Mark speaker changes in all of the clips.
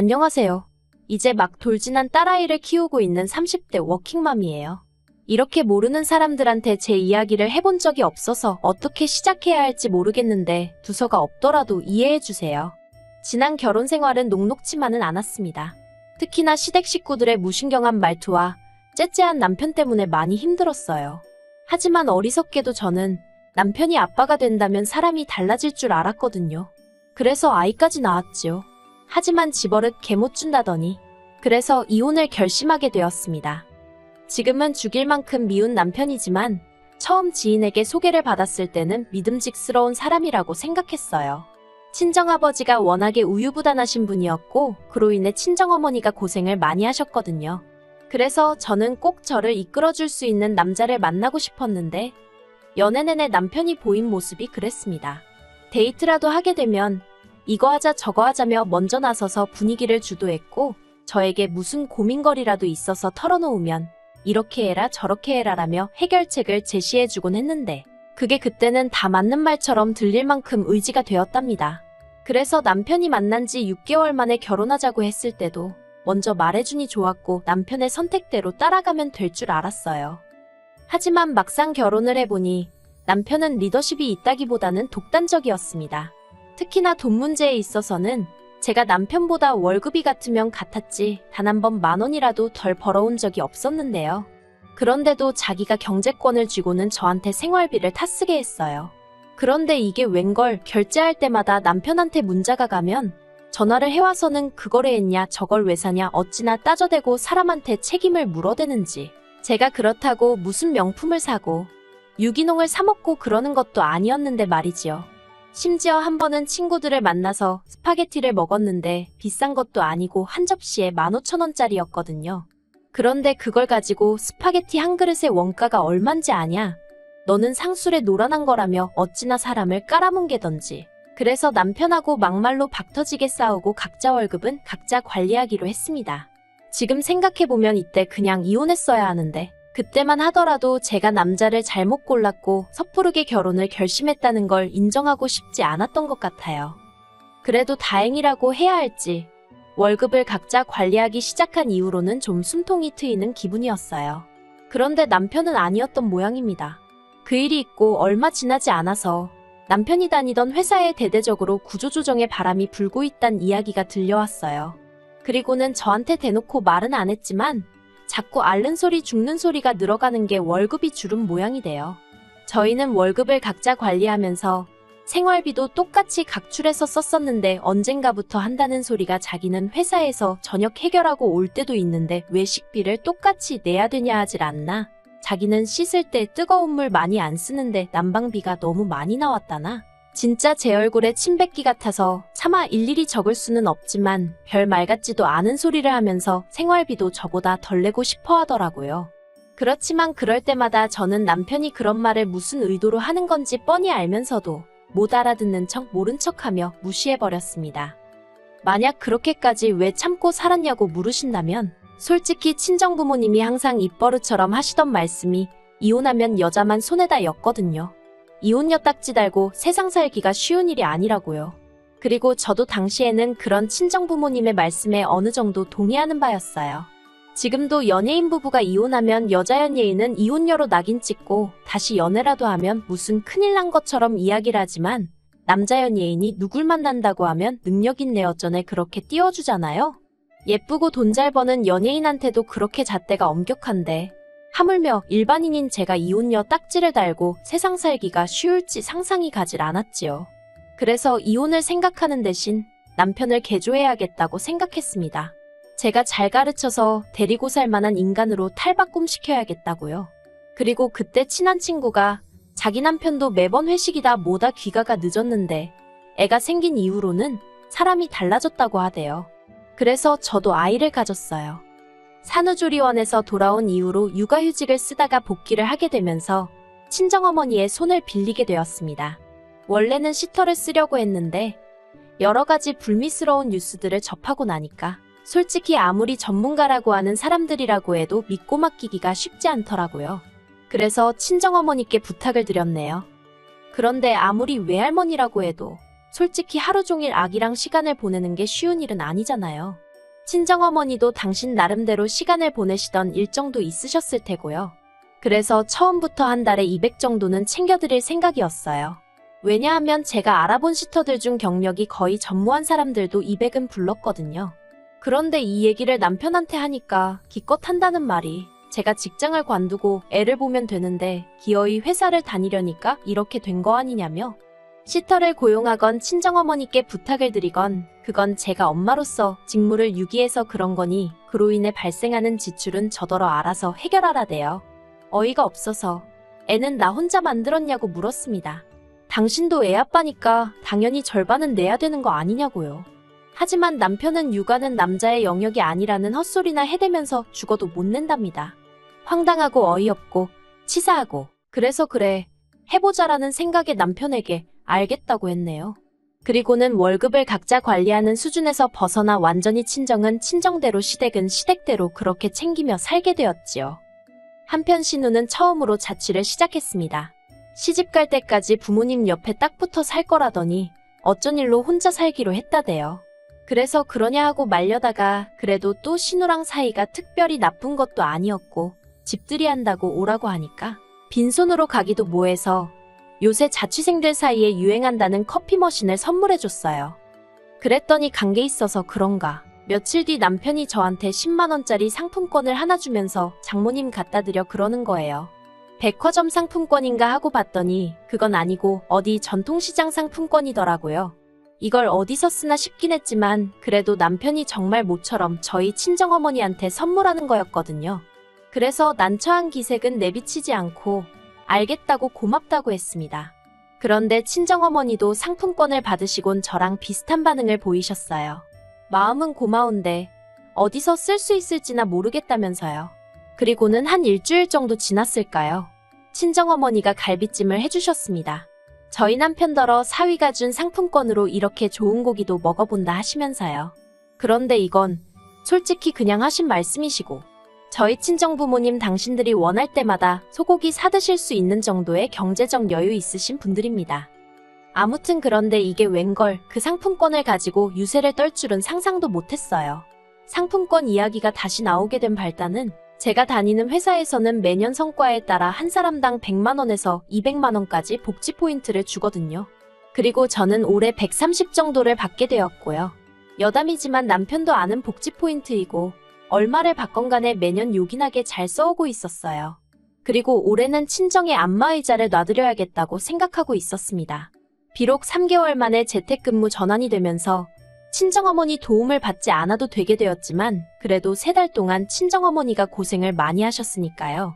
Speaker 1: 안녕하세요. 이제 막 돌진한 딸아이를 키우고 있는 30대 워킹맘이에요. 이렇게 모르는 사람들한테 제 이야기를 해본 적이 없어서 어떻게 시작해야 할지 모르겠는데 두서가 없더라도 이해해주세요. 지난 결혼 생활은 녹록지만은 않았습니다. 특히나 시댁 식구들의 무신경한 말투와 째째한 남편 때문에 많이 힘들었어요. 하지만 어리석게도 저는 남편이 아빠가 된다면 사람이 달라질 줄 알았거든요. 그래서 아이까지 낳았지요. 하지만 집버릇 개 못 준다더니 그래서 이혼을 결심하게 되었습니다. 지금은 죽일 만큼 미운 남편이지만 처음 지인에게 소개를 받았을 때는 믿음직스러운 사람이라고 생각했어요. 친정아버지가 워낙에 우유부단하신 분이었고 그로 인해 친정어머니가 고생을 많이 하셨거든요. 그래서 저는 꼭 저를 이끌어줄 수 있는 남자를 만나고 싶었는데 연애 내내 남편이 보인 모습이 그랬습니다. 데이트라도 하게 되면 이거 하자 저거 하자며 먼저 나서서 분위기를 주도했고 저에게 무슨 고민거리라도 있어서 털어놓으면 이렇게 해라 저렇게 해라라며 해결책을 제시해주곤 했는데 그게 그때는 다 맞는 말처럼 들릴 만큼 의지가 되었답니다. 그래서 남편이 만난 지 6개월 만에 결혼하자고 했을 때도 먼저 말해주니 좋았고 남편의 선택대로 따라가면 될 줄 알았어요. 하지만 막상 결혼을 해보니 남편은 리더십이 있다기보다는 독단적이었습니다. 특히나 돈 문제에 있어서는 제가 남편보다 월급이 같으면 같았지 단 한 번 10,000원이라도 덜 벌어온 적이 없었는데요. 그런데도 자기가 경제권을 쥐고는 저한테 생활비를 타쓰게 했어요. 그런데 이게 웬걸 결제할 때마다 남편한테 문자가 가면 전화를 해와서는 그걸 왜 했냐 저걸 왜 사냐 어찌나 따져대고 사람한테 책임을 물어대는지 제가 그렇다고 무슨 명품을 사고 유기농을 사 먹고 그러는 것도 아니었는데 말이지요. 심지어 한 번은 친구들을 만나서 스파게티를 먹었는데 비싼 것도 아니고 한 접시에 15,000원짜리였거든요. 그런데 그걸 가지고 스파게티 한 그릇의 원가가 얼만지 아냐? 너는 상술에 노란한 거라며 어찌나 사람을 깔아뭉개던지. 그래서 남편하고 막말로 박터지게 싸우고 각자 월급은 각자 관리하기로 했습니다. 지금 생각해보면 이때 그냥 이혼했어야 하는데 그때만 하더라도 제가 남자를 잘못 골랐고 섣부르게 결혼을 결심했다는 걸 인정하고 싶지 않았던 것 같아요. 그래도 다행이라고 해야 할지 월급을 각자 관리하기 시작한 이후로는 좀 숨통이 트이는 기분이었어요. 그런데 남편은 아니었던 모양입니다. 그 일이 있고 얼마 지나지 않아서 남편이 다니던 회사에 대대적으로 구조조정의 바람이 불고 있단 이야기가 들려왔어요. 그리고는 저한테 대놓고 말은 안 했지만 자꾸 앓는 소리 죽는 소리가 늘어가는 게 월급이 줄은 모양이 돼요. 저희는 월급을 각자 관리하면서 생활비도 똑같이 각출해서 썼었는데 언젠가부터 한다는 소리가 자기는 회사에서 저녁 해결하고 올 때도 있는데 왜 식비를 똑같이 내야 되냐 하질 않나? 자기는 씻을 때 뜨거운 물 많이 안 쓰는데 난방비가 너무 많이 나왔다나? 진짜 제 얼굴에 침 뱉기 같아서 차마 일일이 적을 수는 없지만 별 말 같지도 않은 소리를 하면서 생활비도 저보다 덜 내고 싶어 하더라고요. 그렇지만 그럴 때마다 저는 남편이 그런 말을 무슨 의도로 하는 건지 뻔히 알면서도 못 알아듣는 척 모른 척하며 무시해버렸습니다. 만약 그렇게까지 왜 참고 살았냐고 물으신다면 솔직히 친정부모님이 항상 입버릇처럼 하시던 말씀이 이혼하면 여자만 손해다 였거든요. 이혼녀 딱지 달고 세상 살기가 쉬운 일이 아니라고요. 그리고 저도 당시에는 그런 친정부모님의 말씀에 어느 정도 동의하는 바였어요. 지금도 연예인 부부가 이혼하면 여자 연예인은 이혼녀로 낙인 찍고 다시 연애라도 하면 무슨 큰일 난 것처럼 이야기를 하지만 남자 연예인이 누굴 만난다고 하면 능력 있네 어쩌네 그렇게 띄워주잖아요. 예쁘고 돈 잘 버는 연예인한테도 그렇게 잣대가 엄격한데 하물며 일반인인 제가 이혼녀 딱지를 달고 세상 살기가 쉬울지 상상이 가질 않았지요. 그래서 이혼을 생각하는 대신 남편을 개조해야겠다고 생각했습니다. 제가 잘 가르쳐서 데리고 살 만한 인간으로 탈바꿈시켜야겠다고요. 그리고 그때 친한 친구가 자기 남편도 매번 회식이다 뭐다 귀가가 늦었는데 애가 생긴 이후로는 사람이 달라졌다고 하대요. 그래서 저도 아이를 가졌어요. 산후조리원에서 돌아온 이후로 육아휴직을 쓰다가 복귀를 하게 되면서 친정어머니의 손을 빌리게 되었습니다. 원래는 시터를 쓰려고 했는데 여러 가지 불미스러운 뉴스들을 접하고 나니까 솔직히 아무리 전문가라고 하는 사람들이라고 해도 믿고 맡기기가 쉽지 않더라고요. 그래서 친정어머니께 부탁을 드렸네요. 그런데 아무리 외할머니라고 해도 솔직히 하루 종일 아기랑 시간을 보내는 게 쉬운 일은 아니잖아요. 친정어머니도 당신 나름대로 시간을 보내시던 일정도 있으셨을 테고요. 그래서 처음부터 한 달에 200 정도는 챙겨드릴 생각이었어요. 왜냐하면 제가 알아본 시터들 중 경력이 거의 전무한 사람들도 200은 불렀거든요. 그런데 이 얘기를 남편한테 하니까 기껏 한다는 말이 제가 직장을 관두고 애를 보면 되는데 기어이 회사를 다니려니까 이렇게 된 거 아니냐며 시터를 고용하건 친정어머니께 부탁을 드리건 그건 제가 엄마로서 직무를 유기해서 그런 거니 그로 인해 발생하는 지출은 저더러 알아서 해결하라대요. 어이가 없어서 애는 나 혼자 만들었냐고 물었습니다. 당신도 애 아빠니까 당연히 절반은 내야 되는 거 아니냐고요. 하지만 남편은 육아는 남자의 영역이 아니라는 헛소리나 해대면서 죽어도 못 낸답니다. 황당하고 어이없고 치사하고 그래서 그래 해보자라는 생각에 남편에게 알겠다고 했네요. 그리고는 월급을 각자 관리하는 수준에서 벗어나 완전히 친정은 친정대로 시댁은 시댁대로 그렇게 챙기며 살게 되었지요. 한편 신우는 처음으로 자취를 시작했습니다. 시집갈 때까지 부모님 옆에 딱 붙어 살 거라더니 어쩐 일로 혼자 살기로 했다대요. 그래서 그러냐 하고 말려다가 그래도 또 신우랑 사이가 특별히 나쁜 것도 아니었고 집들이 한다고 오라고 하니까 빈손으로 가기도 뭐해서 요새 자취생들 사이에 유행한다는 커피 머신을 선물해줬어요. 그랬더니 관계 있어서 그런가 며칠 뒤 남편이 저한테 10만원짜리 상품권을 하나 주면서 장모님 갖다 드려 그러는 거예요. 백화점 상품권인가 하고 봤더니 그건 아니고 어디 전통시장 상품권이더라고요. 이걸 어디서 쓰나 싶긴 했지만 그래도 남편이 정말 모처럼 저희 친정어머니한테 선물하는 거였거든요. 그래서 난처한 기색은 내비치지 않고 알겠다고 고맙다고 했습니다. 그런데 친정어머니도 상품권을 받으시곤 저랑 비슷한 반응을 보이셨어요. 마음은 고마운데 어디서 쓸 수 있을지나 모르겠다면서요. 그리고는 한 일주일 정도 지났을까요? 친정어머니가 갈비찜을 해주셨습니다. 저희 남편더러 사위가 준 상품권으로 이렇게 좋은 고기도 먹어본다 하시면서요. 그런데 이건 솔직히 그냥 하신 말씀이시고 저희 친정부모님 당신들이 원할 때마다 소고기 사드실 수 있는 정도의 경제적 여유 있으신 분들입니다. 아무튼 그런데 이게 웬걸 그 상품권을 가지고 유세를 떨 줄은 상상도 못했어요. 상품권 이야기가 다시 나오게 된 발단은 제가 다니는 회사에서는 매년 성과에 따라 한 사람당 100만원에서 200만원까지 복지 포인트를 주거든요. 그리고 저는 올해 130 정도를 받게 되었고요. 여담이지만 남편도 아는 복지 포인트이고 얼마를 받건 간에 매년 요긴하게 잘 써오고 있었어요. 그리고 올해는 친정에 안마의자를 놔드려야겠다고 생각하고 있었습니다. 비록 3개월 만에 재택근무 전환이 되면서 친정어머니 도움을 받지 않아도 되게 되었지만 그래도 3달 동안 친정어머니가 고생을 많이 하셨으니까요.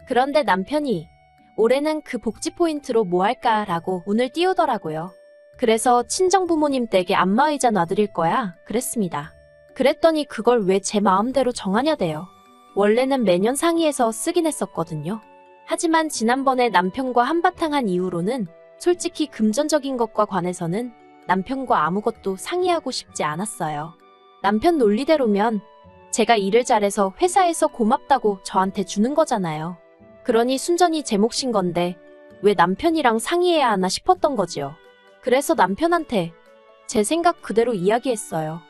Speaker 1: 그런데 남편이 올해는 그 복지 포인트로 뭐 할까라고 운을 띄우더라고요. 그래서 친정부모님 댁에 안마의자 놔드릴 거야 그랬습니다. 그랬더니 그걸 왜 제 마음대로 정하냐대요. 원래는 매년 상의해서 쓰긴 했었거든요. 하지만 지난번에 남편과 한바탕 한 이후로는 솔직히 금전적인 것과 관해서는 남편과 아무것도 상의하고 싶지 않았어요. 남편 논리대로면 제가 일을 잘해서 회사에서 고맙다고 저한테 주는 거잖아요. 그러니 순전히 제 몫인 건데 왜 남편이랑 상의해야 하나 싶었던 거지요. 그래서 남편한테 제 생각 그대로 이야기했어요.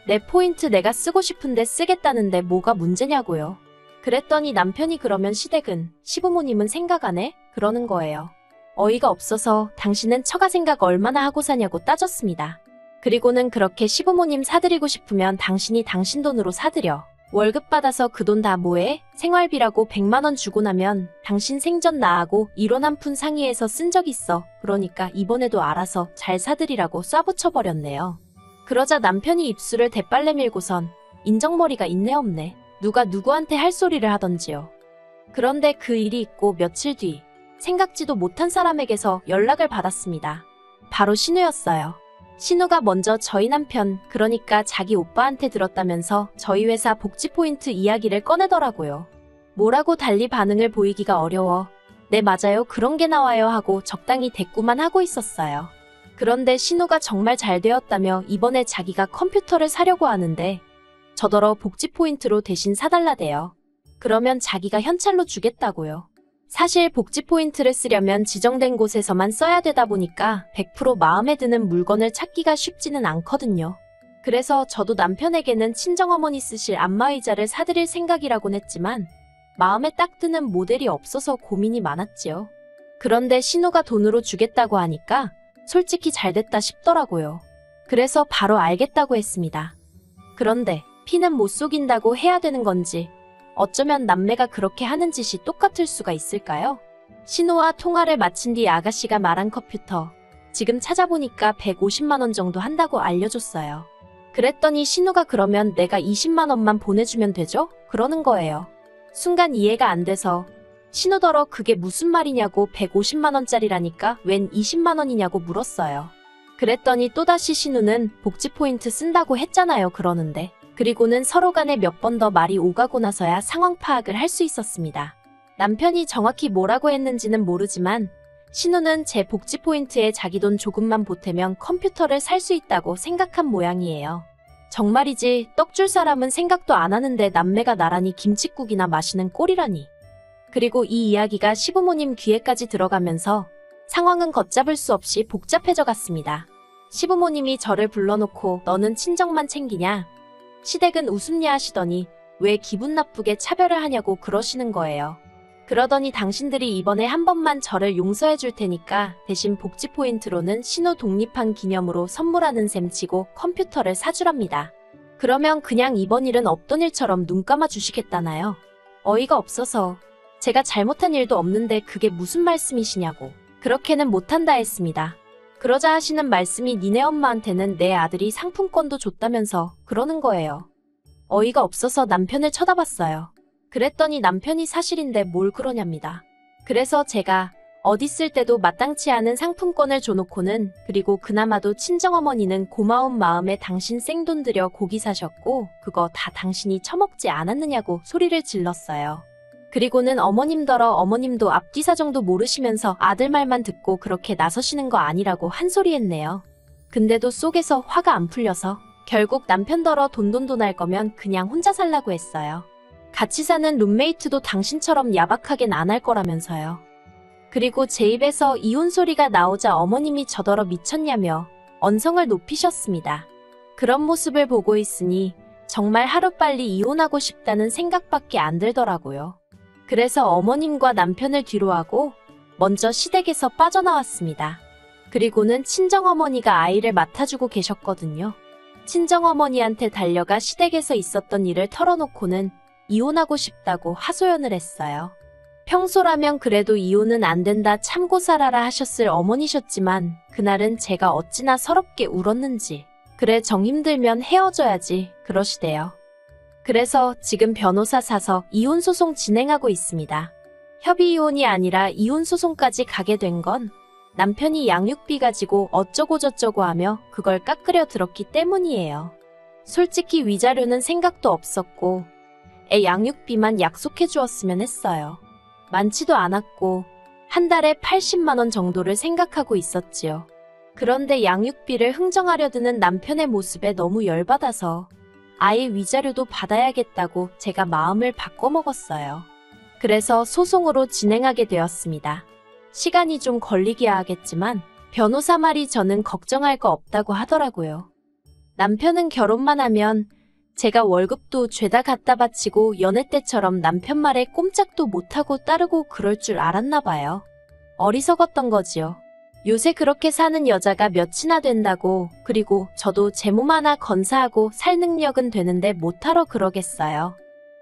Speaker 1: 내 포인트 내가 쓰고 싶은데 쓰겠다는데 뭐가 문제냐고요. 그랬더니 남편이 그러면 시댁은 시부모님은 생각 안 해? 그러는 거예요. 어이가 없어서 당신은 처가 생각 얼마나 하고 사냐고 따졌습니다. 그리고는 그렇게 시부모님 사드리고 싶으면 당신이 당신 돈으로 사드려. 월급 받아서 그 돈 다 뭐해? 생활비라고 100만원 주고 나면 당신 생전 나하고 1원 한 푼 상의해서 쓴 적 있어. 그러니까 이번에도 알아서 잘 사드리라고 쏴붙여버렸네요. 그러자 남편이 입술을 대빨래 밀고선 인정머리가 있네 없네. 누가 누구한테 할 소리를 하던지요. 그런데 그 일이 있고 며칠 뒤 생각지도 못한 사람에게서 연락을 받았습니다. 바로 신우였어요. 신우가 먼저 저희 남편, 그러니까 자기 오빠한테 들었다면서 저희 회사 복지 포인트 이야기를 꺼내더라고요. 뭐라고 달리 반응을 보이기가 어려워. 네 맞아요 그런 게 나와요 하고 적당히 대꾸만 하고 있었어요. 그런데 신우가 정말 잘 되었다며 이번에 자기가 컴퓨터를 사려고 하는데 저더러 복지 포인트로 대신 사달라대요. 그러면 자기가 현찰로 주겠다고요. 사실 복지 포인트를 쓰려면 지정된 곳에서만 써야 되다 보니까 100% 마음에 드는 물건을 찾기가 쉽지는 않거든요. 그래서 저도 남편에게는 친정어머니 쓰실 안마의자를 사드릴 생각이라곤 했지만 마음에 딱 드는 모델이 없어서 고민이 많았지요. 그런데 신우가 돈으로 주겠다고 하니까 솔직히 잘됐다 싶더라고요. 그래서 바로 알겠다고 했습니다. 그런데 피는 못 속인다고 해야 되는 건지 어쩌면 남매가 그렇게 하는 짓이 똑같을 수가 있을까요? 신우와 통화를 마친 뒤 아가씨가 말한 컴퓨터. 지금 찾아보니까 150만 원 정도 한다고 알려줬어요. 그랬더니 신우가 그러면 내가 20만 원만 보내주면 되죠? 그러는 거예요. 순간 이해가 안 돼서 신우더러 그게 무슨 말이냐고 150만 원짜리라니까 웬 20만 원이냐고 물었어요. 그랬더니 또다시 신우는 복지 포인트 쓴다고 했잖아요 그러는데 그리고는 서로 간에 몇 번 더 말이 오가고 나서야 상황 파악을 할 수 있었습니다. 남편이 정확히 뭐라고 했는지는 모르지만 신우는 제 복지 포인트에 자기 돈 조금만 보태면 컴퓨터를 살 수 있다고 생각한 모양이에요. 정말이지 떡 줄 사람은 생각도 안 하는데 남매가 나란히 김칫국이나 마시는 꼴이라니. 그리고 이 이야기가 시부모님 귀에까지 들어가면서 상황은 걷잡을 수 없이 복잡해져 갔습니다. 시부모님이 저를 불러놓고 너는 친정만 챙기냐? 시댁은 웃음냐 하시더니 왜 기분 나쁘게 차별을 하냐고 그러시는 거예요. 그러더니 당신들이 이번에 한 번만 저를 용서해 줄 테니까 대신 복지 포인트로는 신우 독립한 기념으로 선물하는 셈 치고 컴퓨터를 사주랍니다. 그러면 그냥 이번 일은 없던 일처럼 눈 감아 주시겠다나요? 어이가 없어서 제가 잘못한 일도 없는데 그게 무슨 말씀이시냐고 그렇게는 못한다 했습니다. 그러자 하시는 말씀이 니네 엄마한테는 내 아들이 상품권도 줬다면서 그러는 거예요. 어이가 없어서 남편을 쳐다봤어요. 그랬더니 남편이 사실인데 뭘 그러냐입니다. 그래서 제가 어디 쓸 때도 마땅치 않은 상품권을 줘놓고는 그리고 그나마도 친정어머니는 고마운 마음에 당신 생돈 들여 고기 사셨고 그거 다 당신이 처먹지 않았느냐고 소리를 질렀어요. 그리고는 어머님더러 어머님도 앞뒤 사정도 모르시면서 아들 말만 듣고 그렇게 나서시는 거 아니라고 한 소리 했네요. 근데도 속에서 화가 안 풀려서 결국 남편더러 돈돈돈 할 거면 그냥 혼자 살라고 했어요. 같이 사는 룸메이트도 당신처럼 야박하겐 안 할 거라면서요. 그리고 제 입에서 이혼 소리가 나오자 어머님이 저더러 미쳤냐며 언성을 높이셨습니다. 그런 모습을 보고 있으니 정말 하루빨리 이혼하고 싶다는 생각밖에 안 들더라고요. 그래서 어머님과 남편을 뒤로하고 먼저 시댁에서 빠져나왔습니다. 그리고는 친정어머니가 아이를 맡아주고 계셨거든요. 친정어머니한테 달려가 시댁에서 있었던 일을 털어놓고는 이혼하고 싶다고 하소연을 했어요. 평소라면 그래도 이혼은 안 된다 참고 살아라 하셨을 어머니셨지만 그날은 제가 어찌나 서럽게 울었는지 그래 정 힘들면 헤어져야지 그러시대요. 그래서 지금 변호사 사서 이혼 소송 진행하고 있습니다. 협의 이혼이 아니라 이혼 소송까지 가게 된 건 남편이 양육비 가지고 어쩌고저쩌고 하며 그걸 깎으려 들었기 때문이에요. 솔직히 위자료는 생각도 없었고 애 양육비만 약속해 주었으면 했어요. 많지도 않았고 한 달에 80만 원 정도를 생각하고 있었지요. 그런데 양육비를 흥정하려 드는 남편의 모습에 너무 열받아서 아예 위자료도 받아야겠다고 제가 마음을 바꿔먹었어요. 그래서 소송으로 진행하게 되었습니다. 시간이 좀 걸리기야 하겠지만 변호사 말이 저는 걱정할 거 없다고 하더라고요. 남편은 결혼만 하면 제가 월급도 죄다 갖다 바치고 연애 때처럼 남편 말에 꼼짝도 못하고 따르고 그럴 줄 알았나 봐요. 어리석었던 거지요. 요새 그렇게 사는 여자가 몇이나 된다고 그리고 저도 제 몸 하나 건사하고 살 능력은 되는데 못하러 그러겠어요.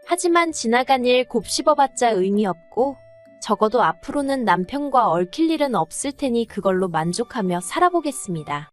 Speaker 1: 하지만 지나간 일 곱씹어봤자 의미 없고 적어도 앞으로는 남편과 얽힐 일은 없을 테니 그걸로 만족하며 살아보겠습니다.